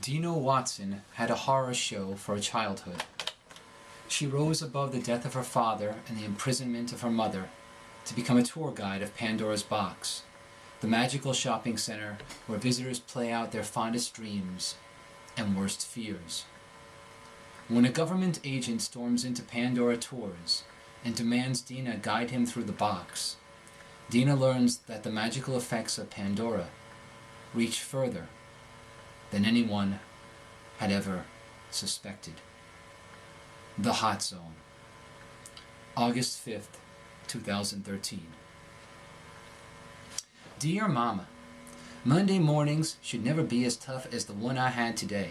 Dina Watson had a horror show for her childhood. She rose above the death of her father and the imprisonment of her mother to become a tour guide of Pandora's Box, the magical shopping center where visitors play out their fondest dreams and worst fears. When a government agent storms into Pandora Tours and demands Dina guide him through the box, Dina learns that the magical effects of Pandora reach further than anyone had ever suspected. The Hot Zone, August 5th, 2013. Dear Mama, Monday mornings should never be as tough as the one I had today.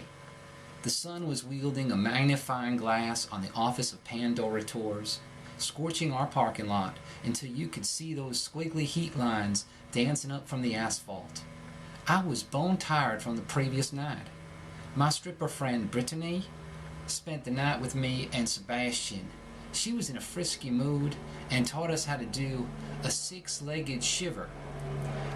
The sun was wielding a magnifying glass on the office of Pandora Tours, scorching our parking lot until you could see those squiggly heat lines dancing up from the asphalt. I was bone tired from the previous night. My stripper friend Brittany spent the night with me and Sebastian. She was in a frisky mood and taught us how to do a six-legged shiver.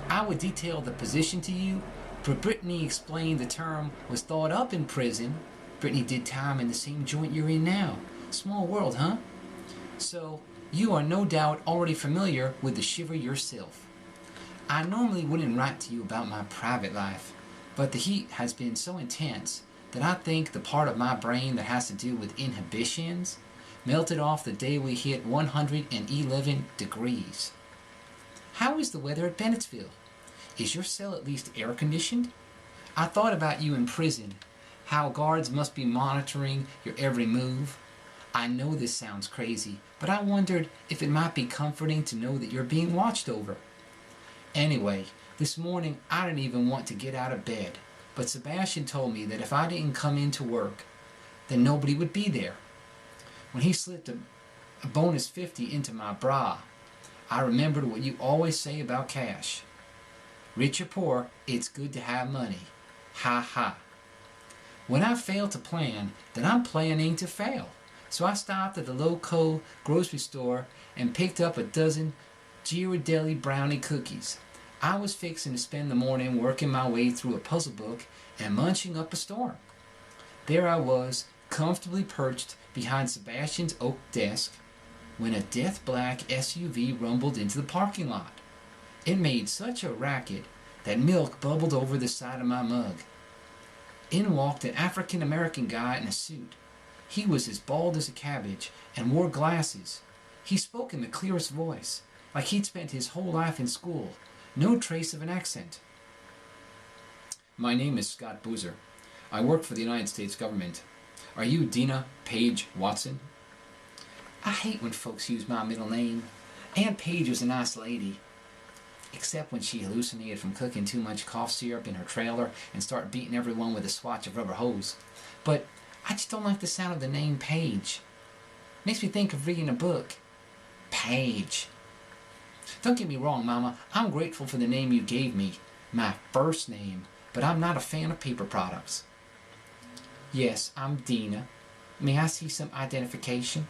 I would detail the position to you, but Brittany explained the term was thought up in prison. Brittany did time in the same joint you're in now. Small world, huh? So, you are no doubt already familiar with the shiver yourself. I normally wouldn't write to you about my private life, but the heat has been so intense that I think the part of my brain that has to do with inhibitions melted off the day we hit 111 degrees. How is the weather at Bennettsville? Is your cell at least air conditioned? I thought about you in prison, how guards must be monitoring your every move. I know this sounds crazy, but I wondered if it might be comforting to know that you're being watched over. Anyway, this morning I didn't even want to get out of bed, but Sebastian told me that if I didn't come into work, then nobody would be there. When he slipped a bonus 50 into my bra, I remembered what you always say about cash. Rich or poor, it's good to have money. Ha ha. When I fail to plan, then I'm planning to fail. So I stopped at the local grocery store and picked up a dozen Ghirardelli brownie cookies. I was fixing to spend the morning working my way through a puzzle book and munching up a storm. There I was, comfortably perched behind Sebastian's oak desk, when a death black SUV rumbled into the parking lot. It made such a racket that milk bubbled over the side of my mug. In walked an African-American guy in a suit. He was as bald as a cabbage and wore glasses. He spoke in the clearest voice, like he'd spent his whole life in school. No trace of an accent. My name is Scott Boozer. I work for the United States government. Are you Dina Paige Watson? I hate when folks use my middle name. Aunt Paige was a nice lady, except when she hallucinated from cooking too much cough syrup in her trailer and started beating everyone with a swatch of rubber hose. But I just don't like the sound of the name Paige. Makes me think of reading a book. Paige. Don't get me wrong, Mama. I'm grateful for the name you gave me, my first name, but I'm not a fan of paper products. Yes, I'm Dina. May I see some identification?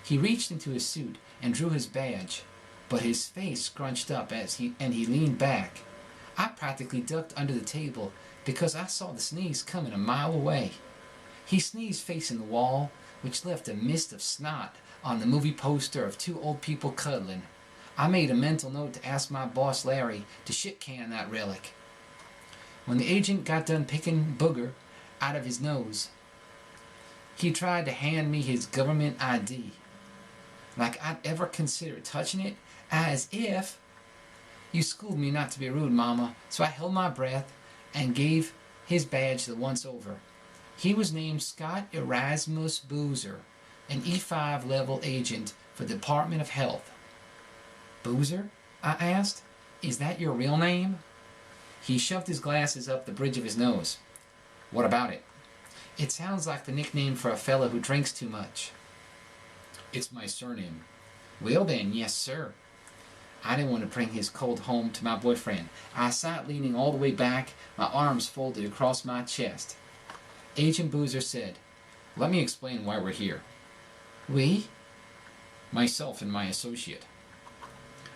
He reached into his suit and drew his badge, but his face scrunched up as he leaned back. I practically ducked under the table because I saw the sneeze coming a mile away. He sneezed facing the wall, which left a mist of snot on the movie poster of two old people cuddling. I made a mental note to ask my boss Larry to shit can that relic. When the agent got done picking booger out of his nose, he tried to hand me his government ID. Like I'd ever consider touching it, as if... You schooled me not to be rude, Mama, so I held my breath and gave his badge the once-over. He was named Scott Erasmus Boozer, an E5 level agent for the Department of Health. Boozer? I asked. Is that your real name? He shoved his glasses up the bridge of his nose. What about it? It sounds like the nickname for a fella who drinks too much. It's my surname. Well then, yes sir. I didn't want to bring his cold home to my boyfriend. I sat leaning all the way back, my arms folded across my chest. Agent Boozer said, let me explain why we're here. We? Myself and my associate.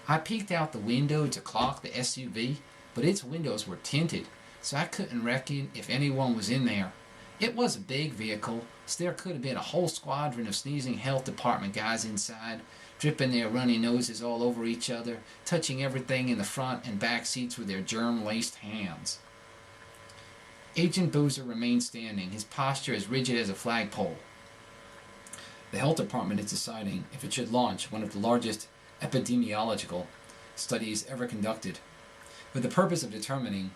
I peeked out the window to clock the SUV, but its windows were tinted, so I couldn't reckon if anyone was in there. It was a big vehicle, so there could have been a whole squadron of sneezing health department guys inside, dripping their runny noses all over each other, touching everything in the front and back seats with their germ-laced hands. Agent Boozer remained standing, his posture as rigid as a flagpole. The health department is deciding if it should launch one of the largest epidemiological studies ever conducted, with the purpose of determining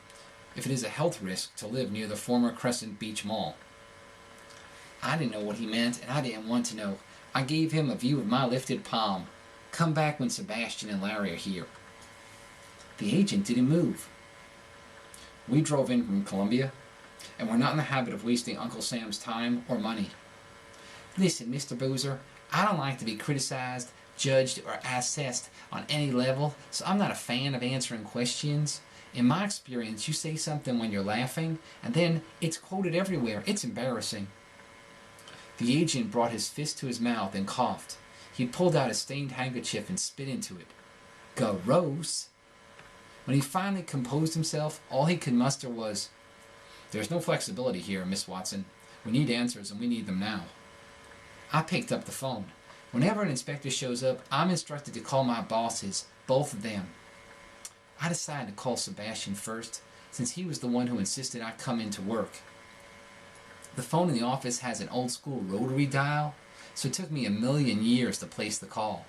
if it is a health risk to live near the former Crescent Beach Mall. I didn't know what he meant, and I didn't want to know. I gave him a view of my lifted palm. Come back when Sebastian and Larry are here. The agent didn't move. We drove in from Columbia, and we're not in the habit of wasting Uncle Sam's time or money. Listen, Mr. Boozer, I don't like to be criticized, judged, or assessed on any level, so I'm not a fan of answering questions. In my experience, you say something when you're laughing, and then it's quoted everywhere. It's embarrassing. The agent brought his fist to his mouth and coughed. He pulled out a stained handkerchief and spit into it. Gross. When he finally composed himself, all he could muster was, "There's no flexibility here, Miss Watson. We need answers, and we need them now." I picked up the phone. Whenever an inspector shows up, I'm instructed to call my bosses, both of them. I decided to call Sebastian first, since he was the one who insisted I come in to work. The phone in the office has an old-school rotary dial, so it took me 1,000,000 years to place the call.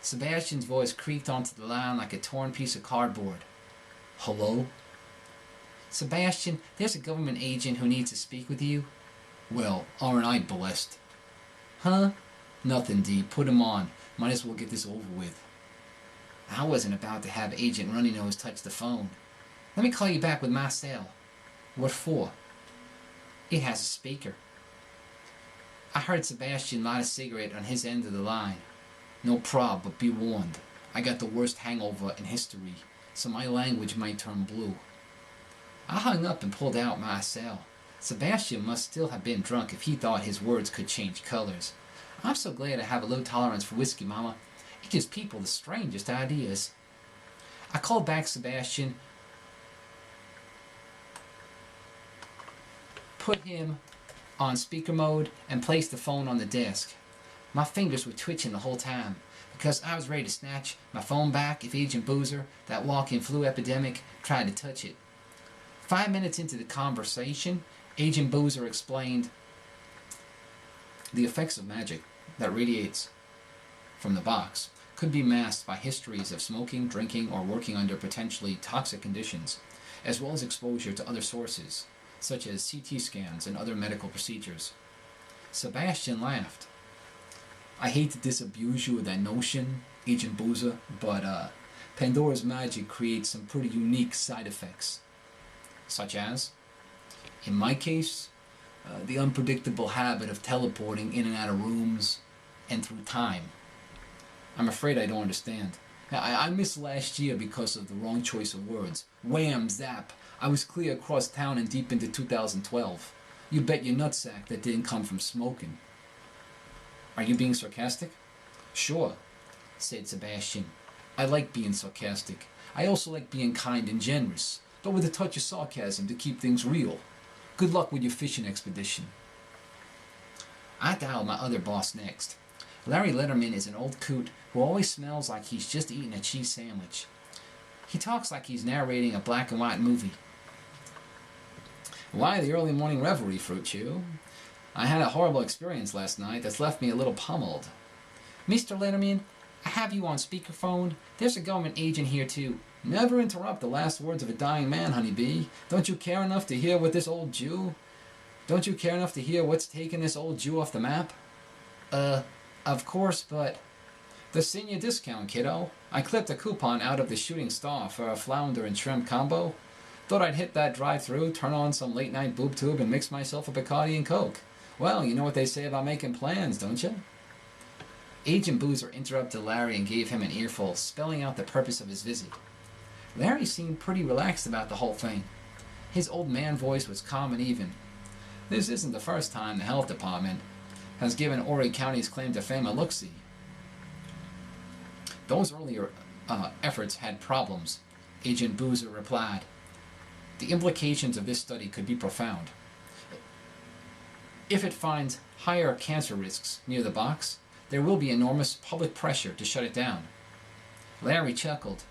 Sebastian's voice creaked onto the line like a torn piece of cardboard. Hello? Sebastian, there's a government agent who needs to speak with you. Well, aren't I blessed? Huh? Nothing, D. Put him on. Might as well get this over with. I wasn't about to have Agent Runnynose touch the phone. Let me call you back with my cell. What for? It has a speaker. I heard Sebastian light a cigarette on his end of the line. No prob, but be warned. I got the worst hangover in history, so my language might turn blue. I hung up and pulled out my cell. Sebastian must still have been drunk if he thought his words could change colors. I'm so glad I have a low tolerance for whiskey, Mama. It gives people the strangest ideas. I called back Sebastian, put him on speaker mode, and placed the phone on the desk. My fingers were twitching the whole time, because I was ready to snatch my phone back if Agent Boozer, that walking flu epidemic, tried to touch it. 5 minutes into the conversation, Agent Boozer explained the effects of magic that radiates from the box could be masked by histories of smoking, drinking, or working under potentially toxic conditions, as well as exposure to other sources, such as CT scans and other medical procedures. Sebastian laughed. I hate to disabuse you of that notion, Agent Boozer, but Pandora's magic creates some pretty unique side effects. Such as, in my case, the unpredictable habit of teleporting in and out of rooms and through time. I'm afraid I don't understand. I missed last year because of the wrong choice of words. Wham, zap. I was clear across town and deep into 2012. You bet your nutsack that didn't come from smoking. Are you being sarcastic? Sure, said Sebastian. I like being sarcastic. I also like being kind and generous, but with a touch of sarcasm to keep things real. Good luck with your fishing expedition. I dialed my other boss next. Larry Letterman is an old coot who always smells like he's just eaten a cheese sandwich. He talks like he's narrating a black and white movie. Why the early morning revelry, Fruit Chew? I had a horrible experience last night that's left me a little pummeled. Mr. Letterman, I have you on speakerphone. There's a government agent here too. Never interrupt the last words of a dying man, honeybee. Don't you care enough to hear what this old Jew? Don't you care enough to hear what's taken this old Jew off the map? Of course, but... The senior discount, kiddo. I clipped a coupon out of the Shooting Star for a flounder and shrimp combo. Thought I'd hit that drive-thru, turn on some late-night boob tube, and mix myself a Bacardi and Coke. Well, you know what they say about making plans, don't you? Agent Boozer interrupted Larry and gave him an earful, spelling out the purpose of his visit. Larry seemed pretty relaxed about the whole thing. His old man voice was calm and even. This isn't the first time the health department has given Horry County's claim to fame a look-see. Those earlier efforts had problems, Agent Boozer replied. The implications of this study could be profound. If it finds higher cancer risks near the box, there will be enormous public pressure to shut it down. Larry chuckled.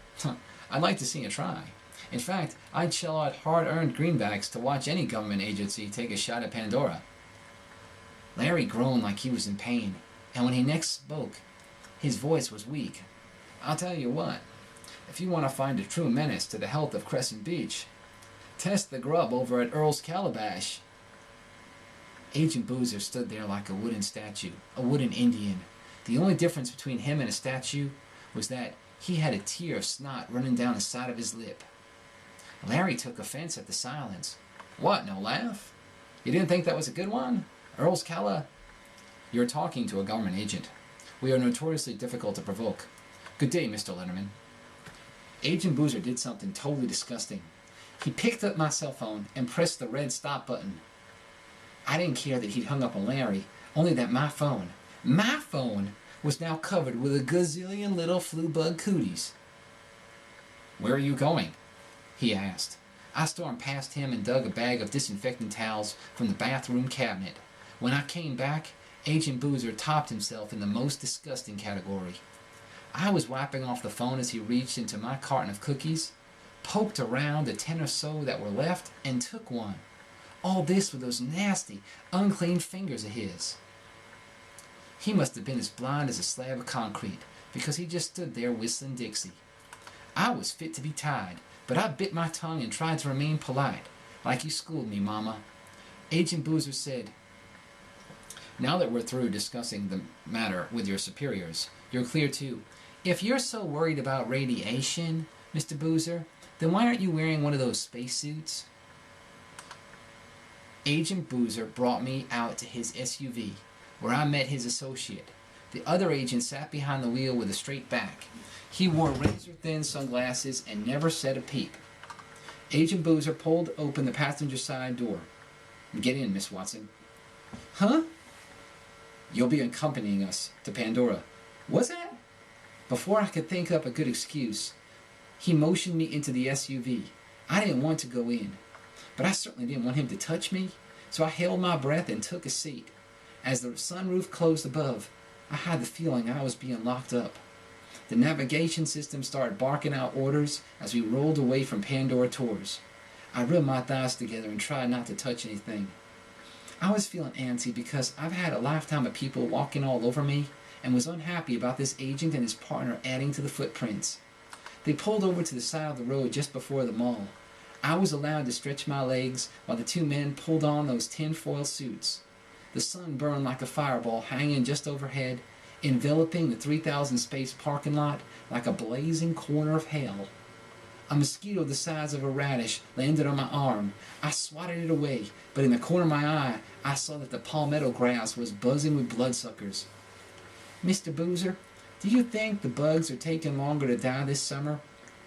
I'd like to see it try. In fact, I'd shell out hard-earned greenbacks to watch any government agency take a shot at Pandora. Larry groaned like he was in pain, and when he next spoke, his voice was weak. I'll tell you what, if you want to find a true menace to the health of Crescent Beach, test the grub over at Earl's Calabash. Agent Boozer stood there like a wooden statue, a wooden Indian. The only difference between him and a statue was that he had a tear of snot running down the side of his lip. Larry took offense at the silence. What, no laugh? You didn't think that was a good one? Earl's Cala? You're talking to a government agent. We are notoriously difficult to provoke. Good day, Mr. Letterman. Agent Boozer did something totally disgusting. He picked up my cell phone and pressed the red stop button. I didn't care that he'd hung up on Larry, only that my phone, was now covered with a gazillion little flu bug cooties. Where are you going? He asked. I stormed past him and dug a bag of disinfectant towels from the bathroom cabinet. When I came back, Agent Boozer topped himself in the most disgusting category. I was wiping off the phone as he reached into my carton of cookies, poked around the 10 or so that were left, and took one. All this with those nasty, unclean fingers of his. He must have been as blind as a slab of concrete, because he just stood there whistling Dixie. I was fit to be tied, but I bit my tongue and tried to remain polite, like you schooled me, Mama. Agent Boozer said, now that we're through discussing the matter with your superiors, you're clear too. If you're so worried about radiation, Mr. Boozer, then why aren't you wearing one of those spacesuits? Agent Boozer brought me out to his SUV, where I met his associate. The other agent sat behind the wheel with a straight back. He wore razor-thin sunglasses and never said a peep. Agent Boozer pulled open the passenger side door. Get in, Miss Watson. Huh? You'll be accompanying us to Pandora. What's that? Before I could think up a good excuse, he motioned me into the SUV. I didn't want to go in, but I certainly didn't want him to touch me, so I held my breath and took a seat. As the sunroof closed above, I had the feeling I was being locked up. The navigation system started barking out orders as we rolled away from Pandora Tours. I rubbed my thighs together and tried not to touch anything. I was feeling antsy because I've had a lifetime of people walking all over me and was unhappy about this agent and his partner adding to the footprints. They pulled over to the side of the road just before the mall. I was allowed to stretch my legs while the two men pulled on those tinfoil suits. The sun burned like a fireball hanging just overhead, enveloping the 3000 space parking lot like a blazing corner of hell. A mosquito the size of a radish landed on my arm. I swatted it away, but in the corner of my eye, I saw that the palmetto grass was buzzing with bloodsuckers. Mr. Boozer, do you think the bugs are taking longer to die this summer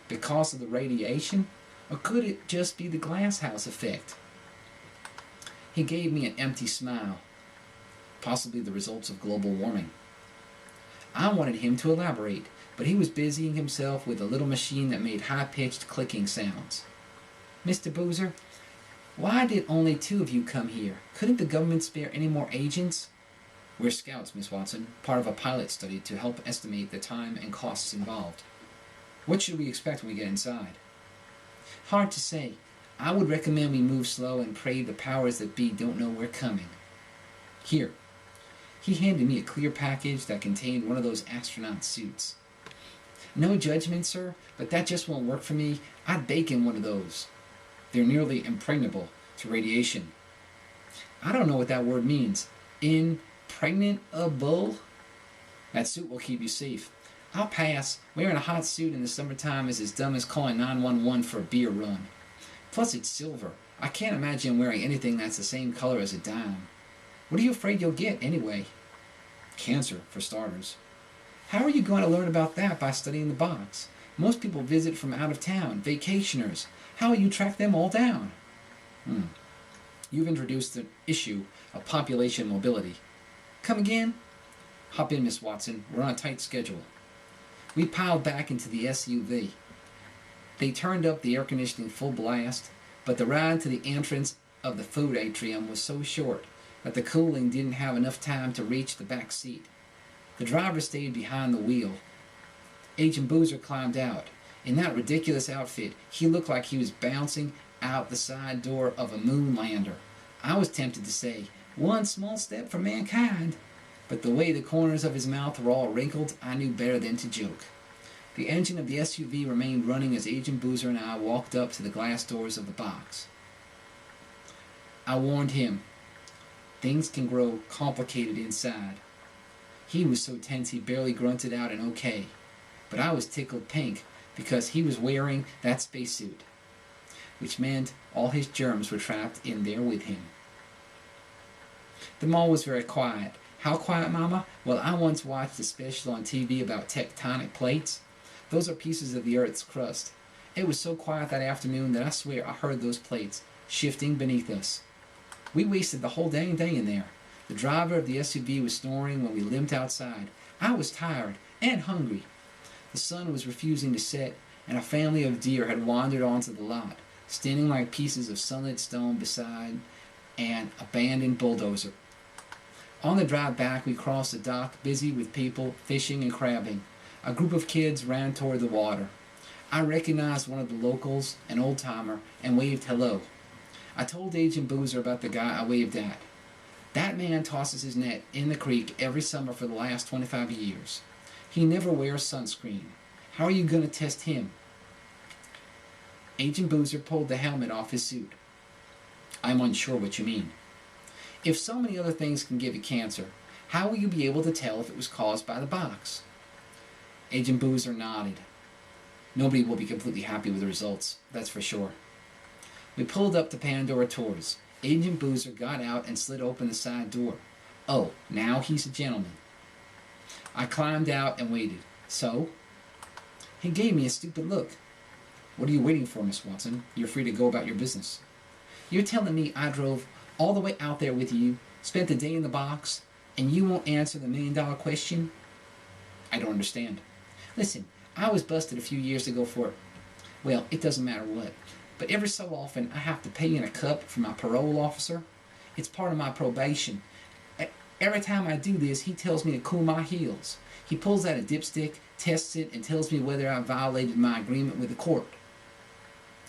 because of the radiation? Or could it just be the glasshouse effect? He gave me an empty smile. Possibly the results of global warming. I wanted him to elaborate, but he was busying himself with a little machine that made high-pitched clicking sounds. Mr. Boozer, why did only 2 of you come here? Couldn't the government spare any more agents? We're scouts, Miss Watson, part of a pilot study to help estimate the time and costs involved. What should we expect when we get inside? Hard to say. I would recommend we move slow and pray the powers that be don't know we're coming. Here. He handed me a clear package that contained one of those astronaut suits. No judgment, sir, but that just won't work for me. I'd bake in one of those. They're nearly impregnable to radiation. I don't know what that word means. Impregnable? That suit will keep you safe. I'll pass. Wearing a hot suit in the summertime is as dumb as calling 911 for a beer run. Plus it's silver. I can't imagine wearing anything that's the same color as a dime. What are you afraid you'll get, anyway? Cancer, for starters. How are you going to learn about that by studying the box? Most people visit from out of town, vacationers. How will you track them all down? You've introduced the issue of population mobility. Come again? Hop in, Miss Watson. We're on a tight schedule. We piled back into the SUV. They turned up the air conditioning full blast. But the ride to the entrance of the food atrium was so short that the cooling didn't have enough time to reach the back seat. The driver stayed behind the wheel. Agent Boozer climbed out. In that ridiculous outfit, he looked like he was bouncing out the side door of a moon lander. I was tempted to say, "One small step for mankind," but the way the corners of his mouth were all wrinkled, I knew better than to joke. The engine of the SUV remained running as Agent Boozer and I walked up to the glass doors of the box. I warned him, things can grow complicated inside. He was so tense he barely grunted out an okay, but I was tickled pink because he was wearing that spacesuit, which meant all his germs were trapped in there with him. The mall was very quiet. How quiet, Mama? Well, I once watched a special on TV about tectonic plates. Those are pieces of the Earth's crust. It was so quiet that afternoon that I swear I heard those plates shifting beneath us. We wasted the whole dang day in there. The driver of the SUV was snoring when we limped outside. I was tired and hungry. The sun was refusing to set, and a family of deer had wandered onto the lot, standing like pieces of sunlit stone beside an abandoned bulldozer. On the drive back, we crossed the dock, busy with people fishing and crabbing. A group of kids ran toward the water. I recognized one of the locals, an old-timer, and waved hello. I told Agent Boozer about the guy I waved at. That man tosses his net in the creek every summer for the last 25 years. He never wears sunscreen. How are you going to test him? Agent Boozer pulled the helmet off his suit. I'm unsure what you mean. If so many other things can give you cancer, how will you be able to tell if it was caused by the box? Agent Boozer nodded. Nobody will be completely happy with the results, that's for sure. We pulled up to Pandora Tours. Agent Boozer got out and slid open the side door. Oh, now he's a gentleman. I climbed out and waited. So? He gave me a stupid look. What are you waiting for, Miss Watson? You're free to go about your business. You're telling me I drove all the way out there with you, spent the day in the box, and you won't answer the $1,000,000 question? I don't understand. Listen, I was busted a few years ago for, well, it doesn't matter what, but every so often I have to pay in a cup for my parole officer. It's part of my probation. Every time I do this, he tells me to cool my heels. He pulls out a dipstick, tests it, and tells me whether I violated my agreement with the court.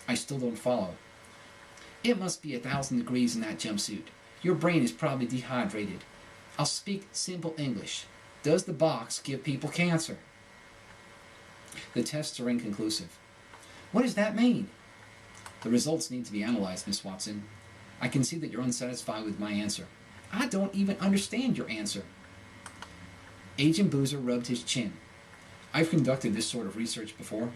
I still don't follow. It must be 1,000 degrees in that jumpsuit. Your brain is probably dehydrated. I'll speak simple English. Does the box give people cancer? The tests are inconclusive. What does that mean? The results need to be analyzed, Miss Watson. I can see that you're unsatisfied with my answer. I don't even understand your answer. Agent Boozer rubbed his chin. I've conducted this sort of research before.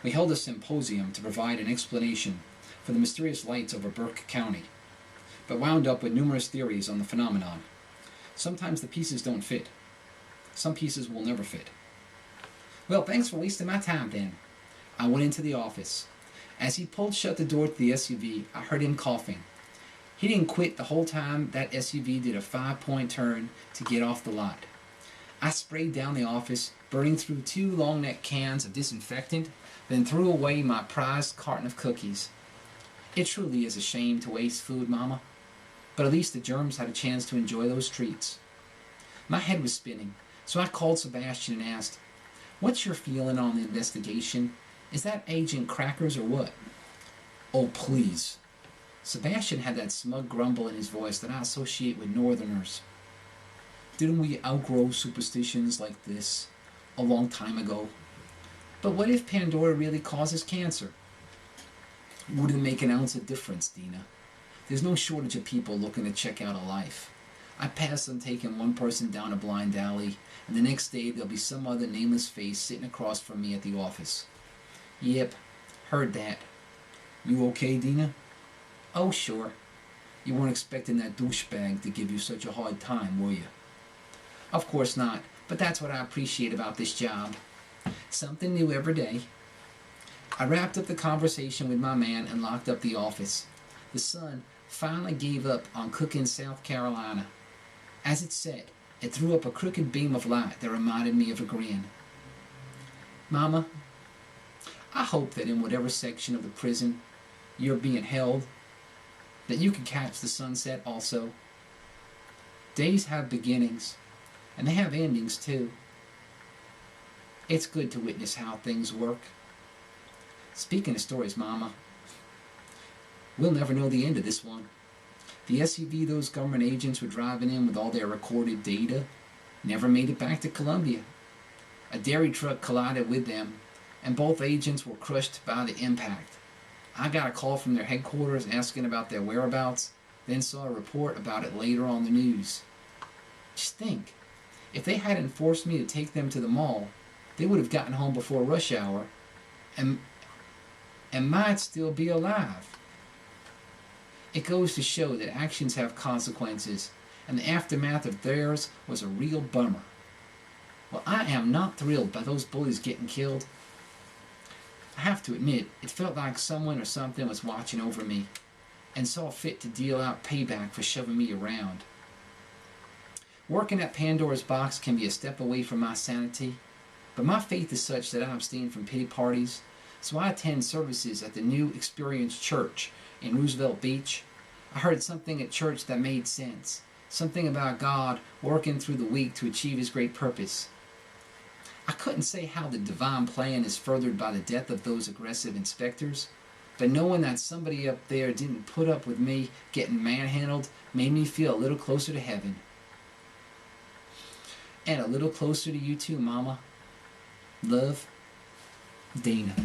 We held a symposium to provide an explanation for the mysterious lights over Burke County, but wound up with numerous theories on the phenomenon. Sometimes the pieces don't fit. Some pieces will never fit. Well, thanks for wasting my time then. I went into the office. As he pulled shut the door to the SUV, I heard him coughing. He didn't quit the whole time that SUV did a 5-point turn to get off the lot. I sprayed down the office, burning through 2 long-neck cans of disinfectant, then threw away my prized carton of cookies. It truly is a shame to waste food, Mama, but at least the germs had a chance to enjoy those treats. My head was spinning, so I called Sebastian and asked, "What's your feeling on the investigation? Is that Agent Crackers or what?" "Oh, please." Sebastian had that smug grumble in his voice that I associate with Northerners. Didn't we outgrow superstitions like this a long time ago? But what if Pandora really causes cancer? Wouldn't make an ounce of difference, Dina. There's no shortage of people looking to check out a life. I pass on taking one person down a blind alley, and the next day there'll be some other nameless face sitting across from me at the office. Yep, heard that. You okay, Dina? Oh, sure. You weren't expecting that douchebag to give you such a hard time, were you? Of course not, but that's what I appreciate about this job. Something new every day. I wrapped up the conversation with my man and locked up the office. The sun finally gave up on Cookin, South Carolina. As it set, it threw up a crooked beam of light that reminded me of a grin. Mama, I hope that in whatever section of the prison you're being held, that you can catch the sunset also. Days have beginnings, and they have endings too. It's good to witness how things work. Speaking of stories, Mama, we'll never know the end of this one. The SUV those government agents were driving in with all their recorded data never made it back to Columbia. A dairy truck collided with them, and both agents were crushed by the impact. I got a call from their headquarters asking about their whereabouts, then saw a report about it later on the news. Just think, if they hadn't forced me to take them to the mall, they would have gotten home before rush hour and might still be alive. It goes to show that actions have consequences, and the aftermath of theirs was a real bummer. Well, I am not thrilled by those bullies getting killed. I have to admit, it felt like someone or something was watching over me and saw fit to deal out payback for shoving me around. Working at Pandora's Box can be a step away from my sanity, but my faith is such that I abstain from pity parties, so I attend services at the New Experience Church in Roosevelt Beach. I heard something at church that made sense, something about God working through the week to achieve His great purpose. I couldn't say how the divine plan is furthered by the death of those aggressive inspectors, but knowing that somebody up there didn't put up with me getting manhandled made me feel a little closer to heaven. And a little closer to you too, Mama. Love, Dana.